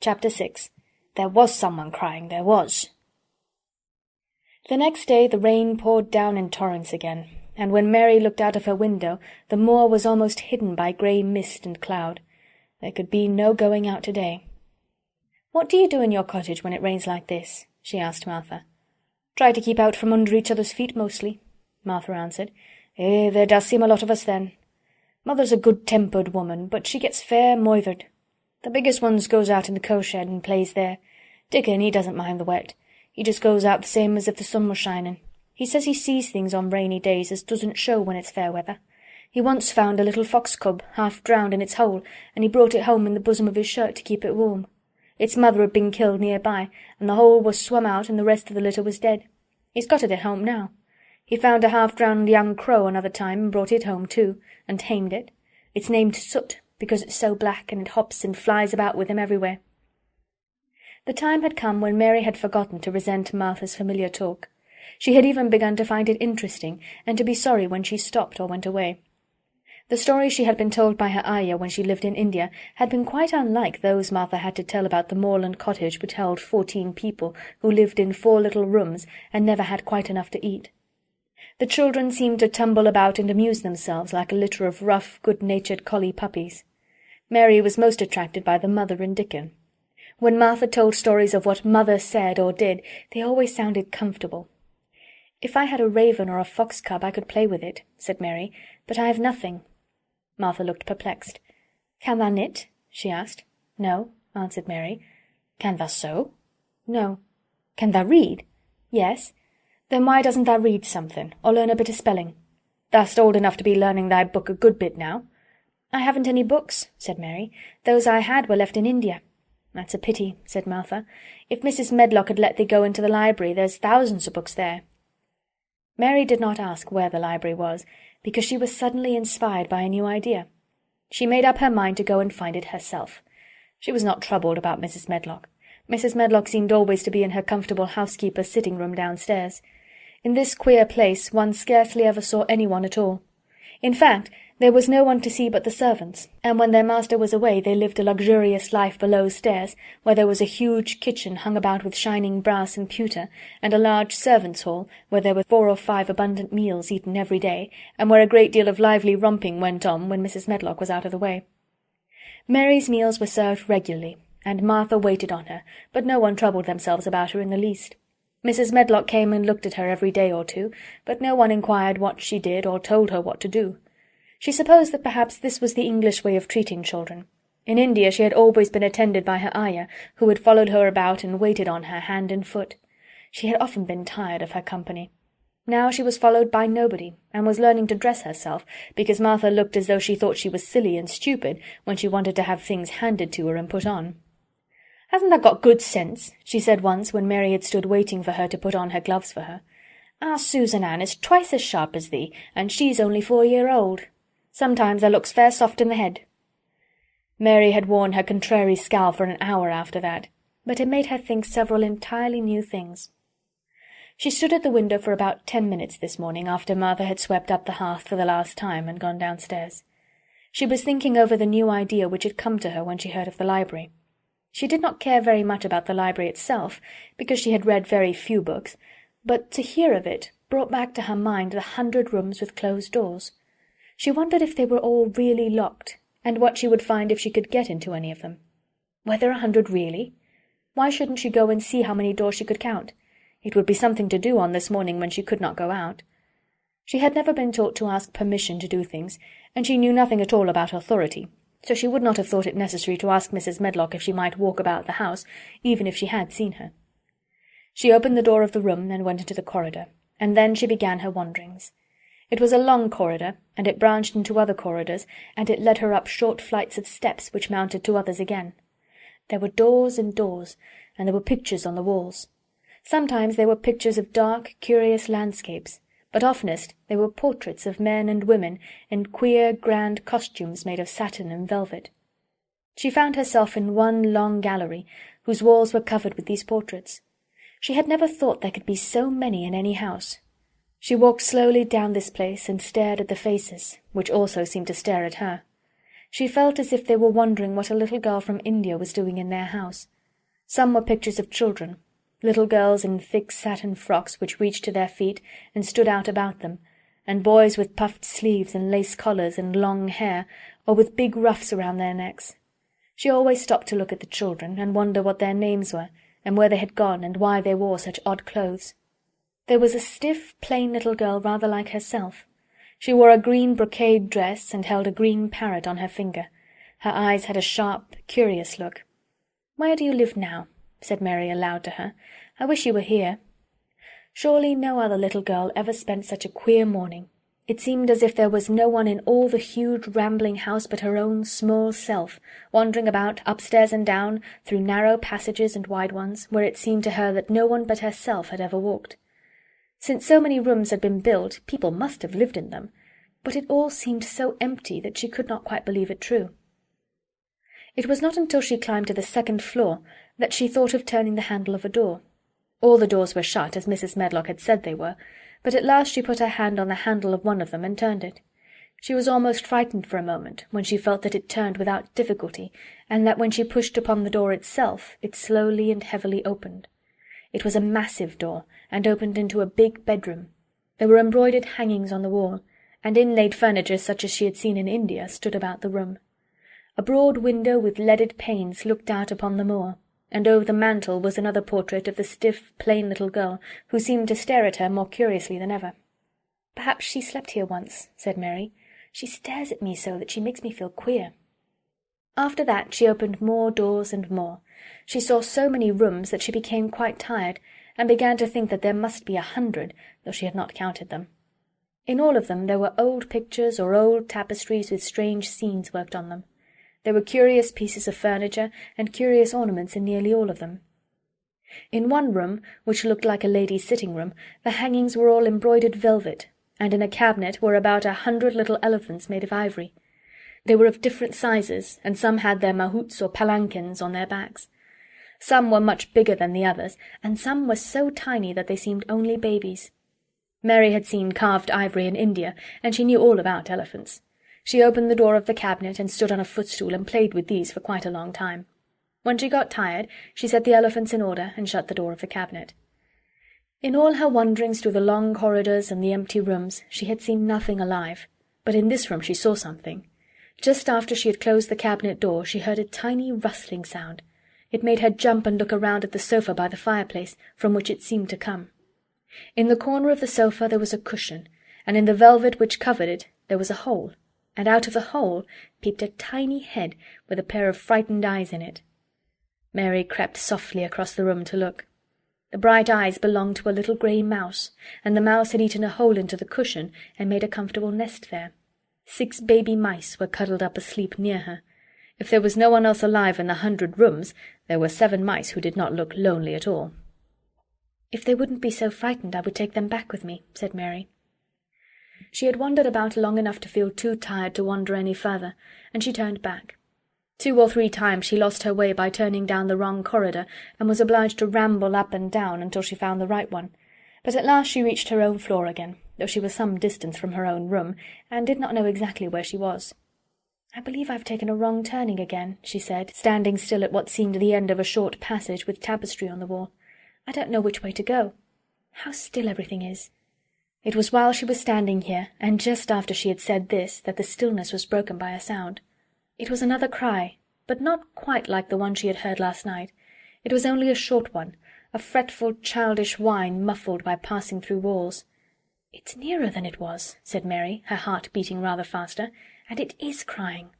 Chapter 6. There was someone crying, there was. The next day the rain poured down in torrents again, and when Mary looked out of her window the moor was almost hidden by grey mist and cloud. There could be no going out today. "What do you do in your cottage when it rains like this?" she asked Martha. "Try to keep out from under each other's feet mostly," Martha answered. There does seem a lot of us then. Mother's a good-tempered woman, but she gets fair moithered. The biggest ones goes out in the cow-shed and plays there. Dickon, he doesn't mind the wet. He just goes out the same as if the sun was shining. He says he sees things on rainy days as doesn't show when it's fair weather. He once found a little fox cub half drowned in its hole, and he brought it home in the bosom of his shirt to keep it warm. Its mother had been killed near by, and the hole was swum out and the rest of the litter was dead. He's got it at home now. He found a half-drowned young crow another time and brought it home too, and tamed it. It's named Soot, because it's so black, and it hops and flies about with him everywhere. The time had come when Mary had forgotten to resent Martha's familiar talk. She had even begun to find it interesting, and to be sorry when she stopped or went away. The stories she had been told by her ayah when she lived in India had been quite unlike those Martha had to tell about the moorland cottage which held 14 people who lived in 4 little rooms and never had quite enough to eat. The children seemed to tumble about and amuse themselves like a litter of rough, good-natured collie puppies. Mary was most attracted by the mother and Dickon. When Martha told stories of what Mother said or did, they always sounded comfortable. "If I had a raven or a fox cub I could play with it," said Mary, "but I have nothing." Martha looked perplexed. "Can thou knit?" she asked. "No," answered Mary. "Can thou sew?" "No." "Can thou read?" "Yes." "Then why doesn't thou read something, or learn a bit of spelling? Thou'st old enough to be learning thy book a good bit now." "I haven't any books," said Mary. "Those I had were left in India." "That's a pity," said Martha. "If Mrs. Medlock had let thee go into the library, there's thousands of books there." Mary did not ask where the library was, because she was suddenly inspired by a new idea. She made up her mind to go and find it herself. She was not troubled about Mrs. Medlock. Mrs. Medlock seemed always to be in her comfortable housekeeper's sitting-room downstairs. In this queer place one scarcely ever saw anyone at all. In fact, there was no one to see but the servants, and when their master was away they lived a luxurious life below stairs, where there was a huge kitchen hung about with shining brass and pewter, and a large servants' hall, where there were 4 or 5 abundant meals eaten every day, and where a great deal of lively romping went on when Mrs. Medlock was out of the way. Mary's meals were served regularly, and Martha waited on her, but no one troubled themselves about her in the least. Mrs. Medlock came and looked at her every day or two, but no one inquired what she did or told her what to do. She supposed that perhaps this was the English way of treating children. In India she had always been attended by her ayah, who had followed her about and waited on her hand and foot. She had often been tired of her company. Now she was followed by nobody, and was learning to dress herself, because Martha looked as though she thought she was silly and stupid when she wanted to have things handed to her and put on. "Hasn't thou got good sense?" she said once when Mary had stood waiting for her to put on her gloves for her. "Our Susan Ann is twice as sharp as thee, and she's only 4 year old. Sometimes thou looks fair soft in the head." Mary had worn her contrary scowl for an hour after that, but it made her think several entirely new things. She stood at the window for about 10 minutes this morning after Martha had swept up the hearth for the last time and gone downstairs. She was thinking over the new idea which had come to her when she heard of the library. She did not care very much about the library itself, because she had read very few books, but to hear of it brought back to her mind the 100 rooms with closed doors. She wondered if they were all really locked, and what she would find if she could get into any of them. Were there 100 really? Why shouldn't she go and see how many doors she could count? It would be something to do on this morning when she could not go out. She had never been taught to ask permission to do things, and she knew nothing at all about authority, so she would not have thought it necessary to ask Mrs. Medlock if she might walk about the house, even if she had seen her. She opened the door of the room and went into the corridor, and then she began her wanderings. It was a long corridor, and it branched into other corridors, and it led her up short flights of steps which mounted to others again. There were doors and doors, and there were pictures on the walls. Sometimes they were pictures of dark, curious landscapes, but oftenest they were portraits of men and women in queer, grand costumes made of satin and velvet. She found herself in one long gallery, whose walls were covered with these portraits. She had never thought there could be so many in any house. She walked slowly down this place and stared at the faces, which also seemed to stare at her. She felt as if they were wondering what a little girl from India was doing in their house. Some were pictures of children, little girls in thick satin frocks which reached to their feet and stood out about them, and boys with puffed sleeves and lace collars and long hair, or with big ruffs around their necks. She always stopped to look at the children and wonder what their names were, and where they had gone and why they wore such odd clothes. There was a stiff, plain little girl rather like herself. She wore a green brocade dress and held a green parrot on her finger. Her eyes had a sharp, curious look. "Where do you live now?" said Mary aloud to her. "I wish you were here." Surely no other little girl ever spent such a queer morning. It seemed as if there was no one in all the huge rambling house but her own small self, wandering about upstairs and down, through narrow passages and wide ones, where it seemed to her that no one but herself had ever walked. Since so many rooms had been built, people must have lived in them, but it all seemed so empty that she could not quite believe it true. It was not until she climbed to the second floor that she thought of turning the handle of a door. All the doors were shut, as Mrs. Medlock had said they were, but at last she put her hand on the handle of one of them and turned it. She was almost frightened for a moment, when she felt that it turned without difficulty, and that when she pushed upon the door itself, it slowly and heavily opened. It was a massive door, and opened into a big bedroom. There were embroidered hangings on the wall, and inlaid furniture such as she had seen in India stood about the room. A broad window with leaded panes looked out upon the moor, and over the mantel was another portrait of the stiff, plain little girl, who seemed to stare at her more curiously than ever. "Perhaps she slept here once," said Mary. "She stares at me so that she makes me feel queer." After that she opened more doors and more. She saw so many rooms that she became quite tired, and began to think that there must be 100, though she had not counted them. In all of them there were old pictures or old tapestries with strange scenes worked on them. There were curious pieces of furniture and curious ornaments in nearly all of them. In one room, which looked like a lady's sitting-room, the hangings were all embroidered velvet, and in a cabinet were about 100 little elephants made of ivory. They were of different sizes, and some had their mahouts or palanquins on their backs. Some were much bigger than the others, and some were so tiny that they seemed only babies. Mary had seen carved ivory in India, and she knew all about elephants. She opened the door of the cabinet and stood on a footstool and played with these for quite a long time. When she got tired, she set the elephants in order and shut the door of the cabinet. In all her wanderings through the long corridors and the empty rooms, she had seen nothing alive, but in this room she saw something. Just after she had closed the cabinet door, she heard a tiny rustling sound. It made her jump and look around at the sofa by the fireplace, from which it seemed to come. In the corner of the sofa there was a cushion, and in the velvet which covered it there was a hole, and out of the hole peeped a tiny head with a pair of frightened eyes in it. Mary crept softly across the room to look. The bright eyes belonged to a little grey mouse, and the mouse had eaten a hole into the cushion and made a comfortable nest there. 6 baby mice were cuddled up asleep near her. If there was no one else alive in the 100 rooms, there were 7 mice who did not look lonely at all. "If they wouldn't be so frightened, I would take them back with me," said Mary. She had wandered about long enough to feel too tired to wander any further, and she turned back. 2 or 3 times she lost her way by turning down the wrong corridor, and was obliged to ramble up and down until she found the right one, but at last she reached her own floor again, though she was some distance from her own room, and did not know exactly where she was. "I believe I've taken a wrong turning again," she said, standing still at what seemed the end of a short passage with tapestry on the wall. "I don't know which way to go. How still everything is." It was while she was standing here, and just after she had said this, that the stillness was broken by a sound. It was another cry, but not quite like the one she had heard last night. It was only a short one, a fretful, childish whine muffled by passing through walls. "It's nearer than it was," said Mary, her heart beating rather faster, "and it is crying."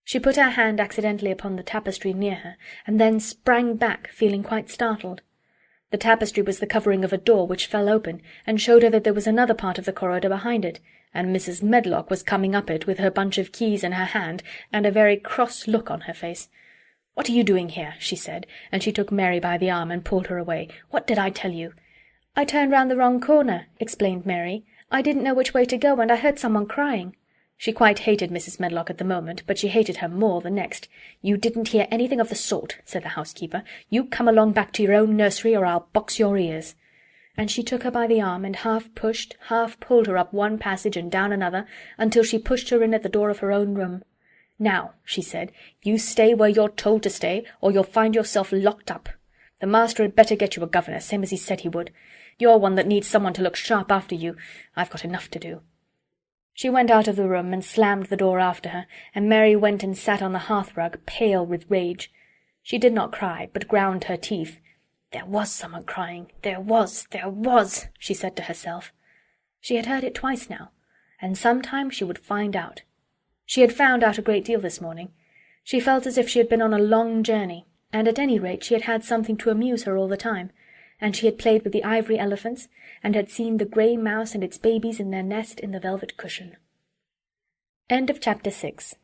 She put her hand accidentally upon the tapestry near her, and then sprang back, feeling quite startled. The tapestry was the covering of a door which fell open, and showed her that there was another part of the corridor behind it, and Mrs. Medlock was coming up it with her bunch of keys in her hand and a very cross look on her face. "What are you doing here?" she said, and she took Mary by the arm and pulled her away. "What did I tell you?" "I turned round the wrong corner," explained Mary. "I didn't know which way to go, and I heard someone crying." She quite hated Mrs. Medlock at the moment, but she hated her more the next. "You didn't hear anything of the sort," said the housekeeper. "You come along back to your own nursery, or I'll box your ears." And she took her by the arm and half pushed, half pulled her up one passage and down another, until she pushed her in at the door of her own room. "Now," she said, "you stay where you're told to stay, or you'll find yourself locked up. The master had better get you a governess, same as he said he would. You're one that needs someone to look sharp after you. I've got enough to do." She went out of the room and slammed the door after her, and Mary went and sat on the hearthrug, pale with rage. She did not cry, but ground her teeth. There was someone crying. There was, she said to herself. She had heard it twice now, and sometime she would find out. She had found out a great deal this morning. She felt as if she had been on a long journey, and at any rate she had had something to amuse her all the time, and she had played with the ivory elephants, and had seen the grey mouse and its babies in their nest in the velvet cushion. End of Chapter 6.